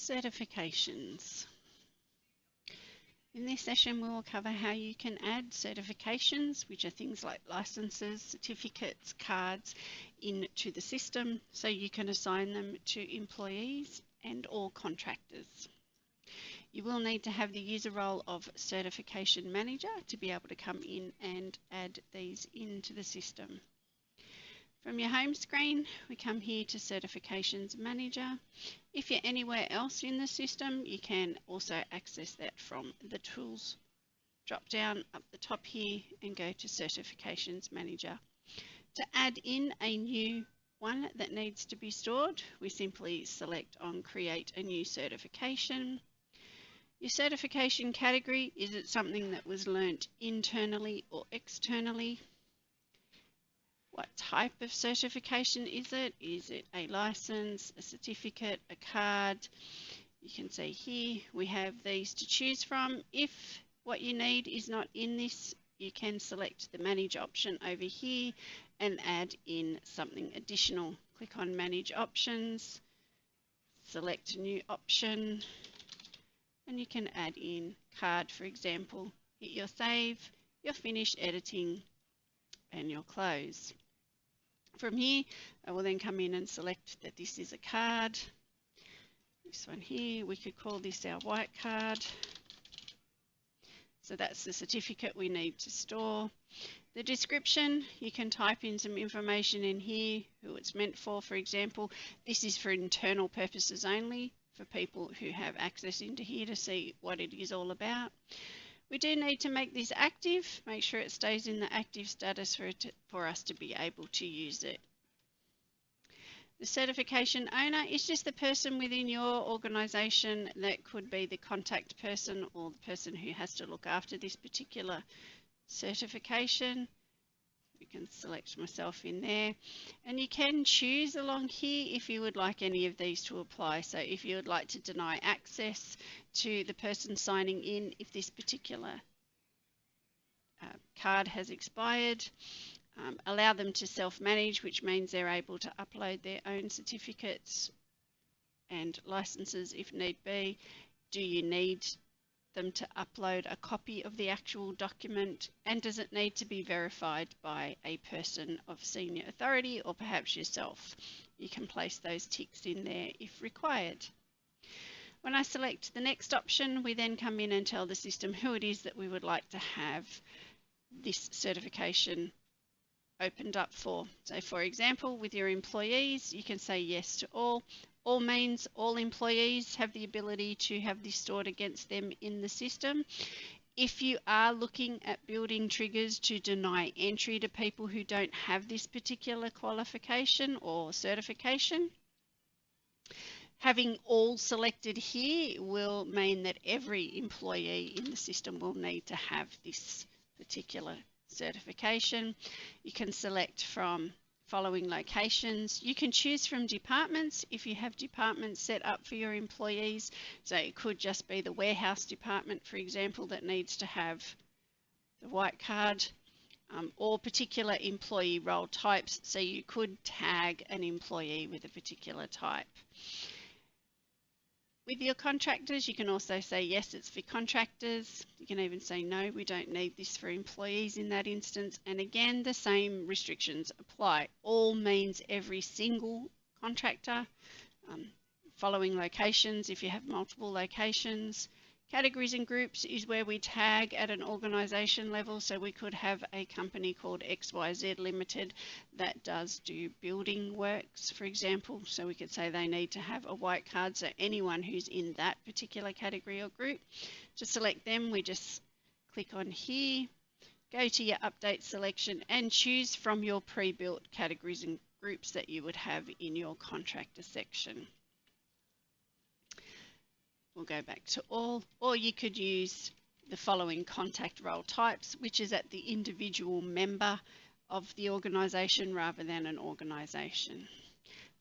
Certifications. In this session we will cover how you can add certifications, which are things like licenses, certificates, cards, into the system so you can assign them to employees and or contractors. You will need to have the user role of certification manager to be able to come in and add these into the system. From your home screen, we come here to Certifications Manager. If you're anywhere else in the system, you can also access that from the Tools drop down up the top here and go to Certifications Manager. To add in a new one that needs to be stored, we simply select on Create a New Certification. Your certification category, is it something that was learnt internally or externally? What type of certification is it? Is it a license, a certificate, a card? You can see here we have these to choose from. If what you need is not in this, you can select the Manage option over here and add in something additional. Click on Manage Options, select New Option, and you can add in card, for example. Hit your save, you're finished editing, and you'll close. From here, I will then come in and select that this is a card. This one here, we could call this our white card. So that's the certificate we need to store. The description, you can type in some information in here, who it's meant for example. This is for internal purposes only, for people who have access into here to see what it is all about. We do need to make this active, make sure it stays in the active status for us to be able to use it. The certification owner is just the person within your organisation that could be the contact person or the person who has to look after this particular certification. We can select myself in there, and you can choose along here if you would like any of these to apply. So if you would like to deny access to the person signing in if this particular card has expired, allow them to self-manage, which means they're able to upload their own certificates and licenses if need be. Do you need them to upload a copy of the actual document, and does it need to be verified by a person of senior authority or perhaps yourself? You can place those ticks in there if required. When I select the next option, we then come in and tell the system who it is that we would like to have this certification opened up for. So for example, with your employees, you can say yes to all. All means all employees have the ability to have this stored against them in the system. If you are looking at building triggers to deny entry to people who don't have this particular qualification or certification, having all selected here will mean that every employee in the system will need to have this particular certification. You can select from following locations. You can choose from departments if you have departments set up for your employees. So it could just be the warehouse department, for example, that needs to have the white card, or particular employee role types. So you could tag an employee with a particular type. With your contractors, you can also say yes, it's for contractors. You can even say no, we don't need this for employees in that instance. And again, the same restrictions apply. All means every single contractor. Following locations, if you have multiple locations. Categories and groups is where we tag at an organisation level. So we could have a company called XYZ Limited that does do building works, for example. So we could say they need to have a white card. So anyone who's in that particular category or group, to select them, we just click on here, go to your update selection and choose from your pre-built categories and groups that you would have in your contractor section. We'll go back to all, or you could use the following contact role types, which is at the individual member of the organisation rather than an organisation.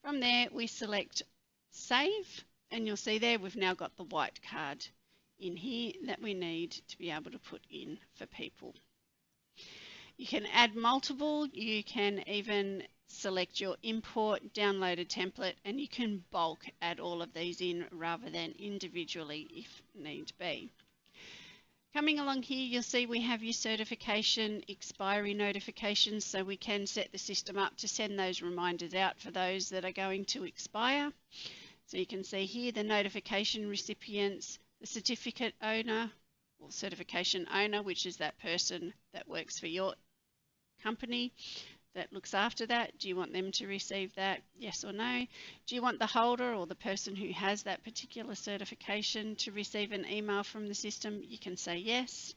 From there, we select Save, and you'll see there we've now got the white card in here that we need to be able to put in for people. You can add multiple, you can even select your import downloaded template, and you can bulk add all of these in rather than individually if need be. Coming along here, you'll see we have your certification expiry notifications, so we can set the system up to send those reminders out for those that are going to expire. So you can see here the notification recipients, the certificate owner or certification owner, which is that person that works for your company that looks after that. Do you want them to receive that? Yes or no? Do you want the holder or the person who has that particular certification to receive an email from the system? You can say yes.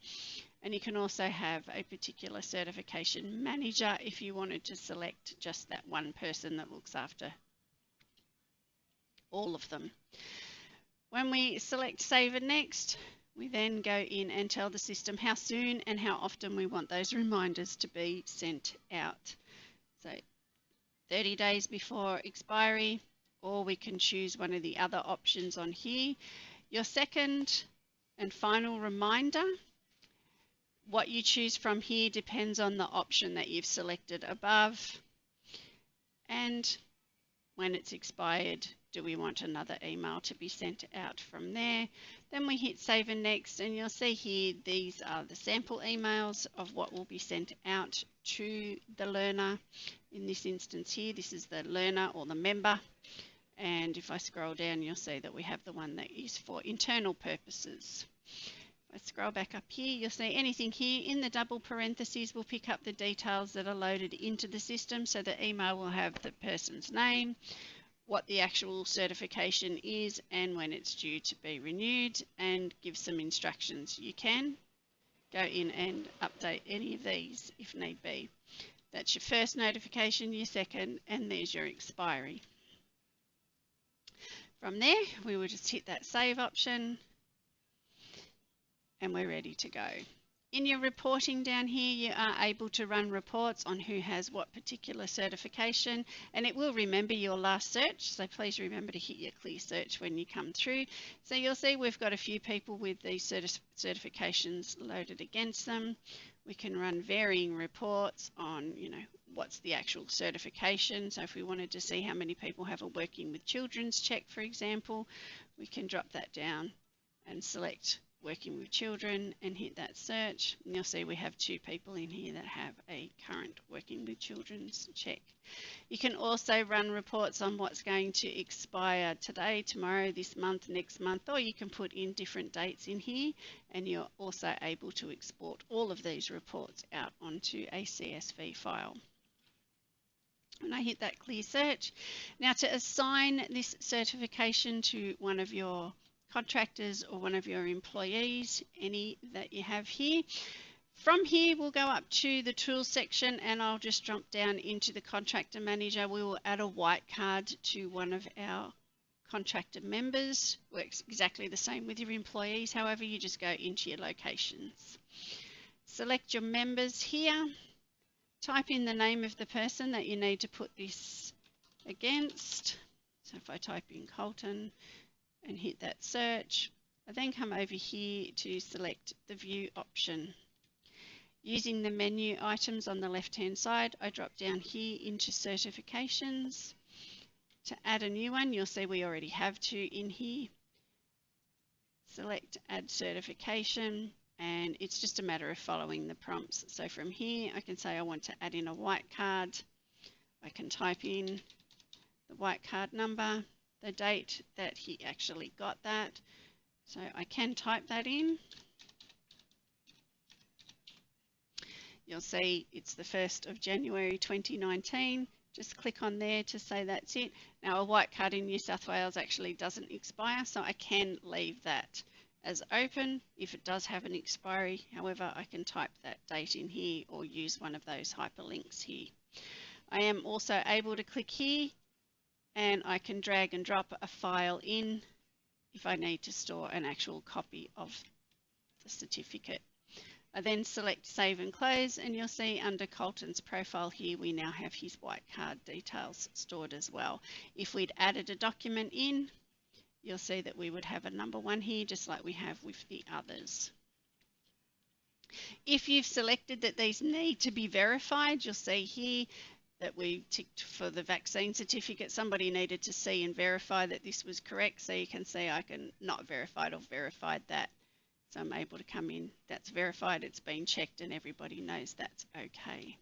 And you can also have a particular certification manager if you wanted to select just that one person that looks after all of them. When we select Save and Next, we then go in and tell the system how soon and how often we want those reminders to be sent out. So 30 days before expiry, or we can choose one of the other options on here. Your second and final reminder, what you choose from here depends on the option that you've selected above. And when it's expired, do we want another email to be sent out from there? Then we hit Save and Next, and you'll see here these are the sample emails of what will be sent out to the learner. In this instance here, this is the learner or the member, and if I scroll down, you'll see that we have the one that is for internal purposes. If I scroll back up here, you'll see anything here in the double parentheses will pick up the details that are loaded into the system. So the email will have the person's name, what the actual certification is, and when it's due to be renewed, and give some instructions. You can go in and update any of these if need be. That's your first notification, your second, and there's your expiry. From there, we will just hit that save option, and we're ready to go. In your reporting down here, you are able to run reports on who has what particular certification, and it will remember your last search, so please remember to hit your clear search when you come through. So you'll see we've got a few people with these certifications loaded against them. We can run varying reports on, what's the actual certification. So if we wanted to see how many people have a working with children's check, for example, we can drop that down and select working with children and hit that search, and you'll see we have 2 people in here that have a current working with children's check. You can also run reports on what's going to expire today, tomorrow, this month, next month, or you can put in different dates in here, and you're also able to export all of these reports out onto a CSV file. When I hit that clear search, now to assign this certification to one of your contractors or one of your employees, any that you have here. From here, we'll go up to the tools section, and I'll just jump down into the contractor manager. We will add a white card to one of our contractor members. Works exactly the same with your employees. However, you just go into your locations. Select your members here. Type in the name of the person that you need to put this against. So if I type in Colton, and hit that search, I then come over here to select the view option. Using the menu items on the left hand side, I drop down here into certifications. To add a new one, you'll see we already have 2 in here. Select add certification, and it's just a matter of following the prompts. So from here I can say I want to add in a white card. I can type in the white card number, the date that he actually got that. So I can type that in. You'll see it's the 1st of January 2019. Just click on there to say that's it. Now a white card in New South Wales actually doesn't expire, so I can leave that as open if it does have an expiry. However, I can type that date in here or use one of those hyperlinks here. I am also able to click here, and I can drag and drop a file in if I need to store an actual copy of the certificate. I then select Save and Close, and you'll see under Colton's profile here we now have his white card details stored as well. If we'd added a document in, you'll see that we would have a number 1 here, just like we have with the others. If you've selected that these need to be verified, you'll see here that we ticked for the vaccine certificate. Somebody needed to see and verify that this was correct. So you can see I can not verified or verified that. So I'm able to come in, that's verified, it's been checked, and everybody knows that's okay.